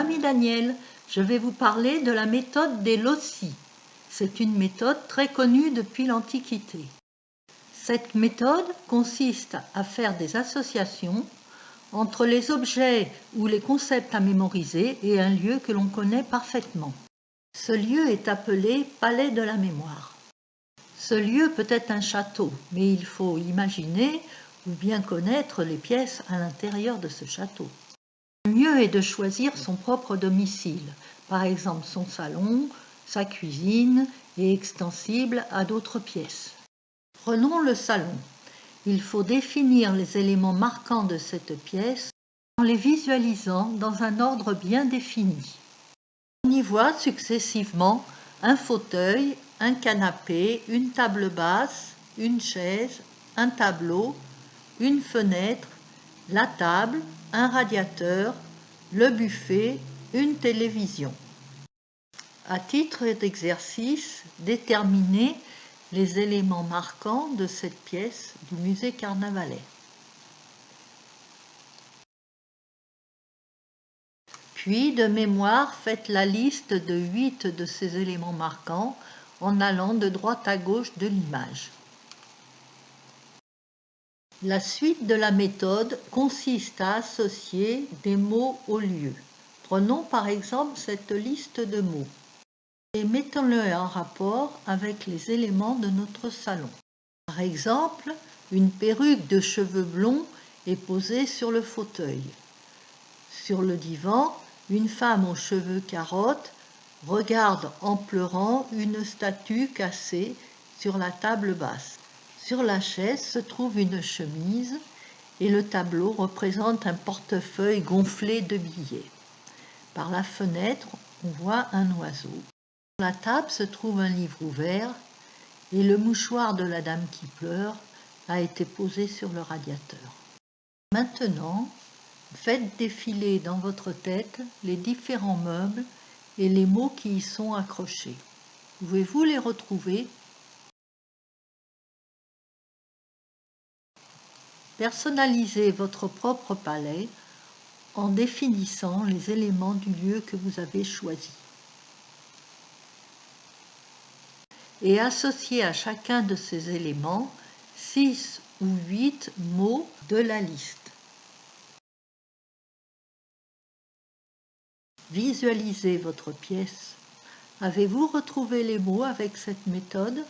Mamie Daniel, je vais vous parler de la méthode des loci. C'est une méthode très connue depuis l'Antiquité. Cette méthode consiste à faire des associations entre les objets ou les concepts à mémoriser et un lieu que l'on connaît parfaitement. Ce lieu est appelé palais de la mémoire. Ce lieu peut être un château, mais il faut imaginer ou bien connaître les pièces à l'intérieur de ce château. Le mieux est de choisir son propre domicile, par exemple son salon, sa cuisine, et extensible à d'autres pièces. Prenons le salon. Il faut définir les éléments marquants de cette pièce en les visualisant dans un ordre bien défini. On y voit successivement un fauteuil, un canapé, une table basse, une chaise, un tableau, une fenêtre, la table, un radiateur, le buffet, une télévision. À titre d'exercice, déterminez les éléments marquants de cette pièce du musée Carnavalet. Puis, de mémoire, faites la liste de 8 de ces éléments marquants en allant de droite à gauche de l'image. La suite de la méthode consiste à associer des mots au lieu. Prenons par exemple cette liste de mots et mettons-le en rapport avec les éléments de notre salon. Par exemple, une perruque de cheveux blonds est posée sur le fauteuil. Sur le divan, une femme aux cheveux carottes regarde en pleurant une statue cassée sur la table basse. Sur la chaise se trouve une chemise et le tableau représente un portefeuille gonflé de billets. Par la fenêtre, on voit un oiseau. Sur la table se trouve un livre ouvert et le mouchoir de la dame qui pleure a été posé sur le radiateur. Maintenant, faites défiler dans votre tête les différents meubles et les mots qui y sont accrochés. Pouvez-vous les retrouver ? Personnalisez votre propre palais en définissant les éléments du lieu que vous avez choisi. Et associez à chacun de ces éléments 6 ou 8 mots de la liste. Visualisez votre pièce. Avez-vous retrouvé les mots avec cette méthode ?